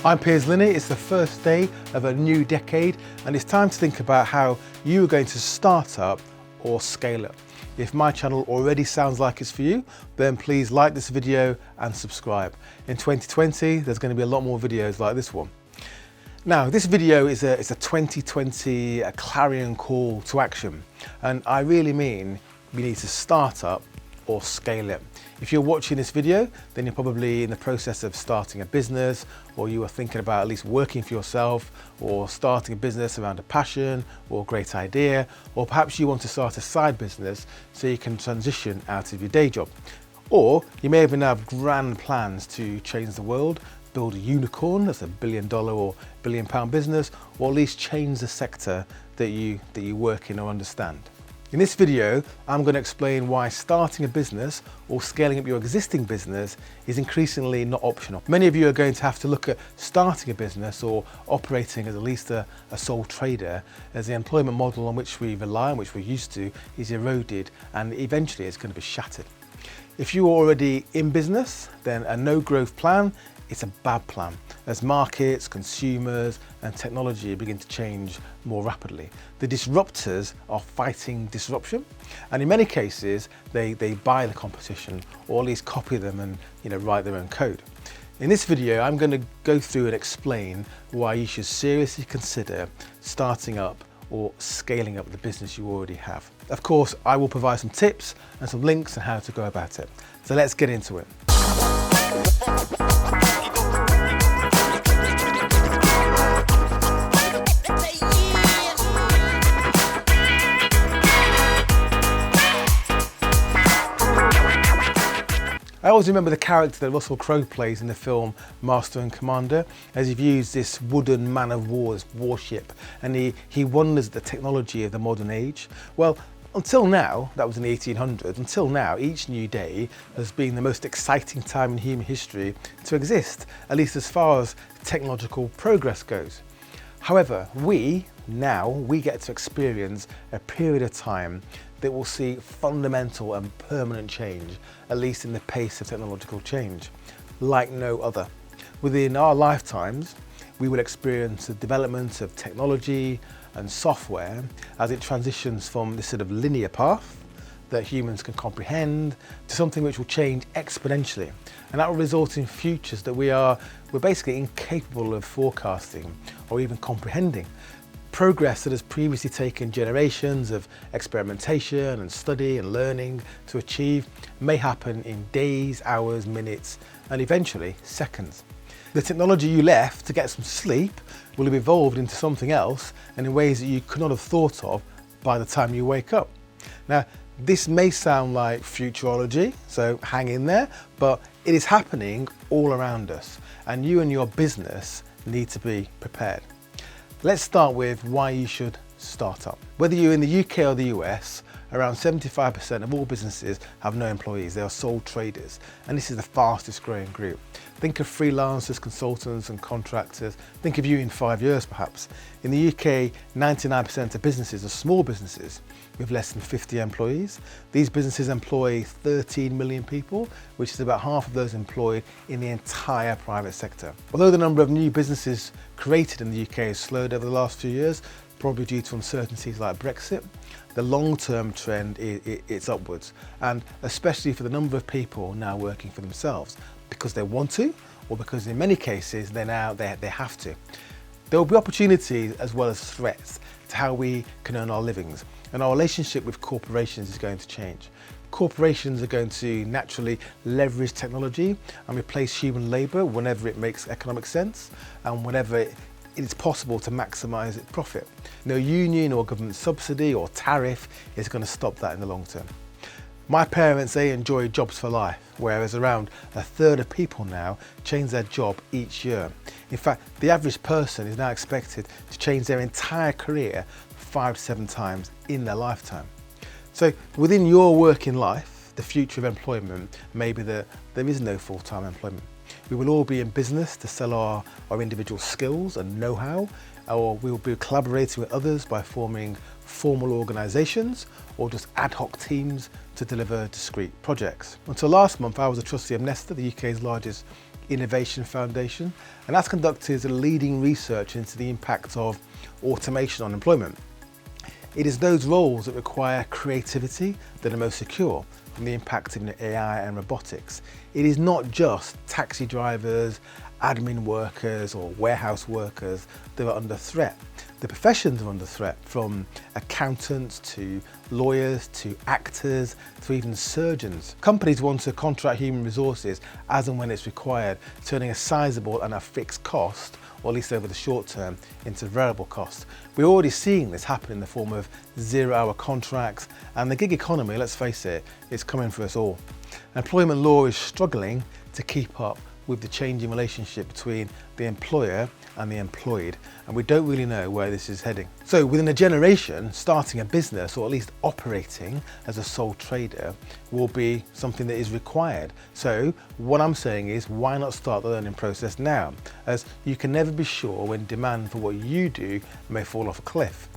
I'm Piers Linney. It's the first day of a new decade and it's time to think about how you are going to start up or scale up. If my channel already sounds like it's for you, then please like this video and subscribe. In 2020, there's going to be a lot more videos like this one. Now, this video is a 2020 clarion call to action, and I really mean we need to start up or scale it. If you're watching this video, then you're probably in the process of starting a business, or you are thinking about at least working for yourself, or starting a business around a passion or a great idea, or perhaps you want to start a side business so you can transition out of your day job. Or you may even have grand plans to change the world, build a unicorn that's $1 billion or £1 billion business, or at least change the sector that you work in or understand. In this video, I'm going to explain why starting a business or scaling up your existing business is increasingly not optional. Many of you are going to have to look at starting a business or operating as at least a sole trader, as the employment model on which we rely, on which we're used to, is eroded and eventually it's going to be shattered. If you're already in business, then a no growth plan is a bad plan, as markets, consumers and technology begin to change more rapidly. The disruptors are fighting disruption, and in many cases they buy the competition or at least copy them and write their own code. In this video, I'm going to go through and explain why you should seriously consider starting up or scaling up the business you already have. Of course, I will provide some tips and some links on how to go about it. So let's get into it. I always remember the character that Russell Crowe plays in the film Master and Commander, as he views this wooden man of war, this warship, and he wonders at the technology of the modern age. Well, until now, that was in the 1800s, until now, each new day has been the most exciting time in human history to exist, at least as far as technological progress goes. However, we get to experience a period of time that will see fundamental and permanent change, at least in the pace of technological change, like no other. Within our lifetimes, we will experience the development of technology and software as it transitions from this sort of linear path that humans can comprehend to something which will change exponentially. And that will result in futures that we're basically incapable of forecasting or even comprehending. Progress that has previously taken generations of experimentation and study and learning to achieve may happen in days, hours, minutes, and eventually seconds. The technology you left to get some sleep will have evolved into something else and in ways that you could not have thought of by the time you wake up. Now, this may sound like futurology, so hang in there, but it is happening all around us, and you and your business need to be prepared. Let's start with why you should start up. Whether you're in the UK or the US, around 75% of all businesses have no employees. They are sole traders, and this is the fastest growing group. Think of freelancers, consultants and contractors. Think of you in 5 years perhaps. In the UK, 99% of businesses are small businesses with less than 50 employees. These businesses employ 13 million people, which is about half of those employed in the entire private sector. Although the number of new businesses created in the UK has slowed over the last few years, probably due to uncertainties like Brexit, the long-term trend is upwards, and especially for the number of people now working for themselves because they want to, or because in many cases they have to. There will be opportunities as well as threats to how we can earn our livings, and our relationship with corporations is going to change. Corporations are going to naturally leverage technology and replace human labour whenever it makes economic sense and whenever it is possible to maximise its profit. No union or government subsidy or tariff is going to stop that in the long term. My parents, they enjoy jobs for life, whereas around a third of people now change their job each year. In fact, the average person is now expected to change their entire career 5 to 7 times in their lifetime. So within your working life, the future of employment may be that there is no full-time employment. We will all be in business to sell our individual skills and know-how, or we will be collaborating with others by forming formal organisations or just ad hoc teams to deliver discrete projects. Until last month, I was a trustee of Nesta, the UK's largest Innovation Foundation, and that's conducted leading research into the impact of automation on employment. It is those roles that require creativity that are most secure from the impact of AI and robotics. It is not just taxi drivers, admin workers or warehouse workers that are under threat. The professions are under threat, from accountants to lawyers to actors to even surgeons. Companies want to contract human resources as and when it's required, turning a sizable and a fixed cost, or at least over the short term, into variable cost. We're already seeing this happen in the form of zero-hour contracts, and the gig economy, let's face it, is coming for us all. Employment law is struggling to keep up with the changing relationship between the employer and the employed, and we don't really know where this is heading. So within a generation, starting a business, or at least operating as a sole trader, will be something that is required. So what I'm saying is, why not start the learning process now, as you can never be sure when demand for what you do may fall off a cliff.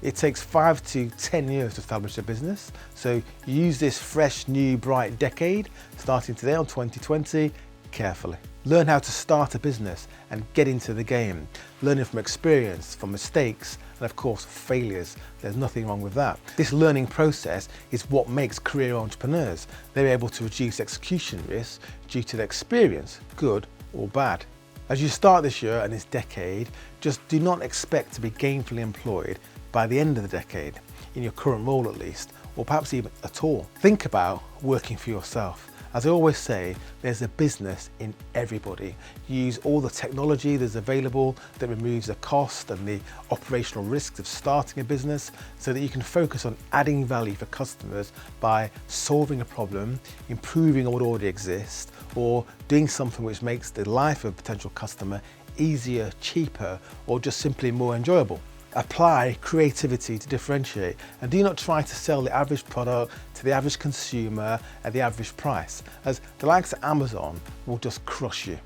It takes 5 to 10 years to establish a business, so use this fresh, new, bright decade, starting today on 2020, carefully. Learn how to start a business and get into the game, learning from experience, from mistakes, and of course failures. There's nothing wrong with that. This learning process is what makes career entrepreneurs. They're able to reduce execution risks due to their experience, good or bad. As you start this year and this decade, just do not expect to be gainfully employed by the end of the decade, in your current role at least, or perhaps even at all. Think about working for yourself. As I always say, there's a business in everybody. Use all the technology that's available that removes the cost and the operational risks of starting a business, so that you can focus on adding value for customers by solving a problem, improving on what already exists, or doing something which makes the life of a potential customer easier, cheaper, or just simply more enjoyable. Apply creativity to differentiate, and do not try to sell the average product to the average consumer at the average price, as the likes of Amazon will just crush you.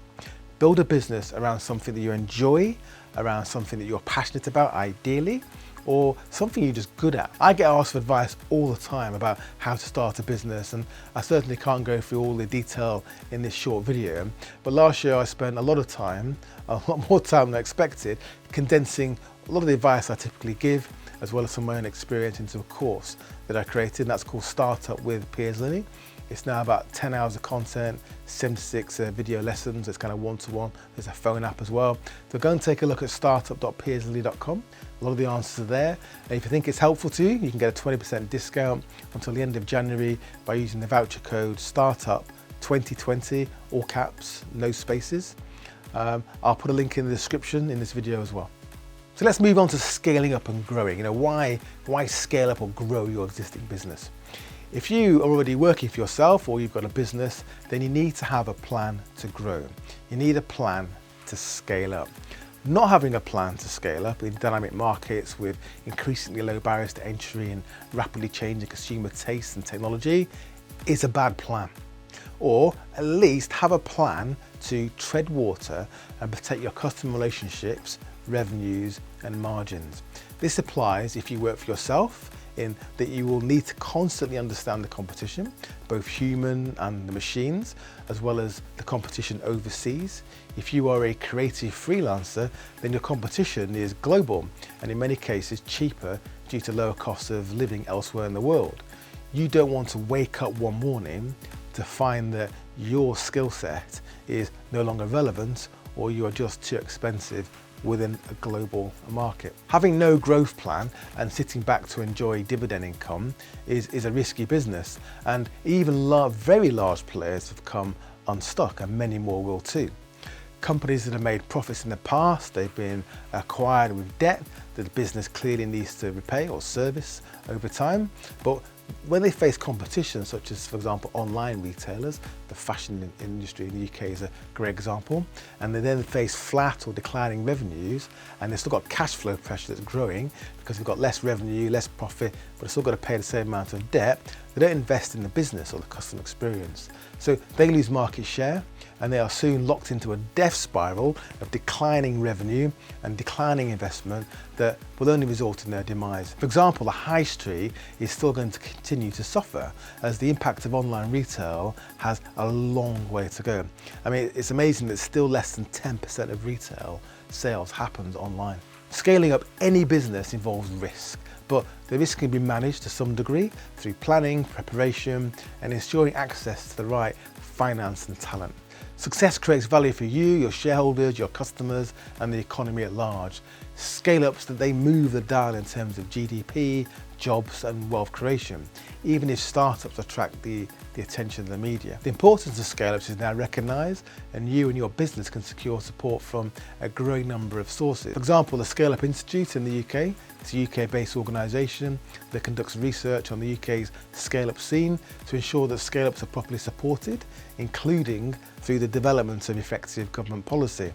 Build a business around something that you enjoy, around something that you're passionate about ideally, or something you're just good at. I get asked for advice all the time about how to start a business, and I certainly can't go through all the detail in this short video, but last year I spent a lot of time, a lot more time than I expected, condensing a lot of the advice I typically give, as well as some of my own experience, into a course that I created, and that's called Startup with Piers Linney. It's now about 10 hours of content, 76 video lessons. It's kind of one-to-one. There's a phone app as well. So go and take a look at startup.pierslinney.com. A lot of the answers are there. And if you think it's helpful to you, you can get a 20% discount until the end of January by using the voucher code STARTUP2020, all caps, no spaces. I'll put a link in the description in this video as well. So let's move on to scaling up and growing. Why scale up or grow your existing business? If you are already working for yourself, or you've got a business, then you need to have a plan to grow. You need a plan to scale up. Not having a plan to scale up in dynamic markets with increasingly low barriers to entry and rapidly changing consumer tastes and technology is a bad plan. Or at least have a plan to tread water and protect your customer relationships, revenues and margins. This applies if you work for yourself, in that you will need to constantly understand the competition, both human and the machines, as well as the competition overseas. If you are a creative freelancer, then your competition is global and in many cases cheaper due to lower costs of living elsewhere in the world. You don't want to wake up one morning to find that your skill set is no longer relevant, or you are just too expensive within a global market. Having no growth plan and sitting back to enjoy dividend income is a risky business, and even very large players have come unstuck, and many more will too. Companies that have made profits in the past, they've been acquired with debt that the business clearly needs to repay or service over time, but when they face competition, such as, for example, online retailers, the fashion industry in the UK is a great example, and they then face flat or declining revenues, and they've still got cash flow pressure that's growing because they've got less revenue, less profit, but they've still got to pay the same amount of debt, they don't invest in the business or the customer experience. So they lose market share, and they are soon locked into a death spiral of declining revenue and declining investment that will only result in their demise. For example, the high street is still going to continue to suffer, as the impact of online retail has a a long way to go. I mean, it's amazing that still less than 10% of retail sales happens online. Scaling up any business involves risk, but the risk can be managed to some degree through planning, preparation, and ensuring access to the right finance and talent. Success creates value for you, your shareholders, your customers, and the economy at large. Scale-ups, that they move the dial in terms of GDP, jobs, and wealth creation, even if startups attract the attention of the media. The importance of scale-ups is now recognised, and you and your business can secure support from a growing number of sources. For example, the Scaleup Institute in the UK, it's a UK-based organisation that conducts research on the UK's scale-up scene to ensure that scale-ups are properly supported, including through the development of effective government policy.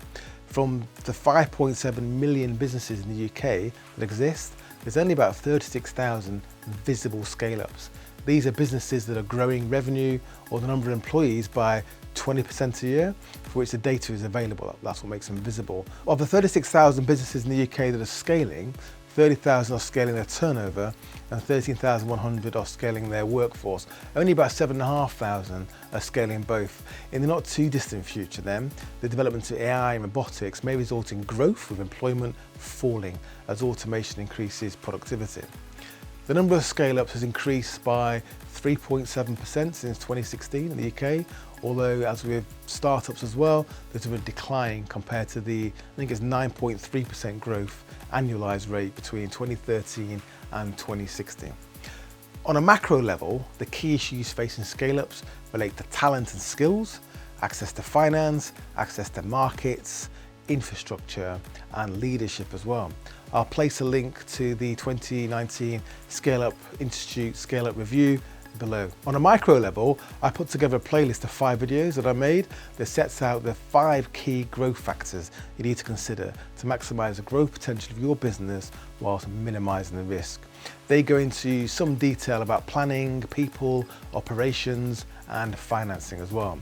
From the 5.7 million businesses in the UK that exist, there's only about 36,000 visible scale-ups. These are businesses that are growing revenue or the number of employees by 20% a year, for which the data is available. That's what makes them visible. Of the 36,000 businesses in the UK that are scaling, 30,000 are scaling their turnover and 13,100 are scaling their workforce. Only about 7,500 are scaling both. In the not too distant future then, the development of AI and robotics may result in growth, with employment falling as automation increases productivity. The number of scale-ups has increased by 3.7% since 2016 in the UK, although as with startups as well, there's a decline compared to the, I think it's 9.3% growth annualized rate between 2013 and 2016. On a macro level, the key issues facing scale-ups relate to talent and skills, access to finance, access to markets, infrastructure, and leadership as well. I'll place a link to the 2019 Scaleup Institute Scaleup Review below. On a micro level, I put together a playlist of 5 videos that I made that sets out the 5 key growth factors you need to consider to maximize the growth potential of your business whilst minimizing the risk. They go into some detail about planning, people, operations, and financing as well.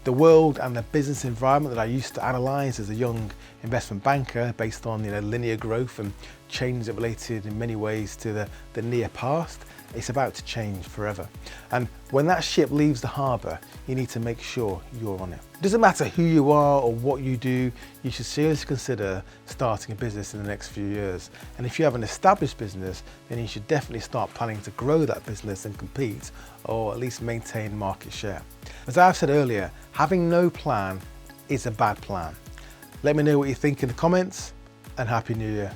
The world and the business environment that I used to analyse as a young investment banker based on linear growth and change that related in many ways to the near past, it's about to change forever. And when that ship leaves the harbour, you need to make sure you're on it. It doesn't matter who you are or what you do, you should seriously consider starting a business in the next few years. And if you have an established business, then you should definitely start planning to grow that business and compete, or at least maintain market share. As I've said earlier, having no plan is a bad plan. Let me know what you think in the comments, and Happy New Year.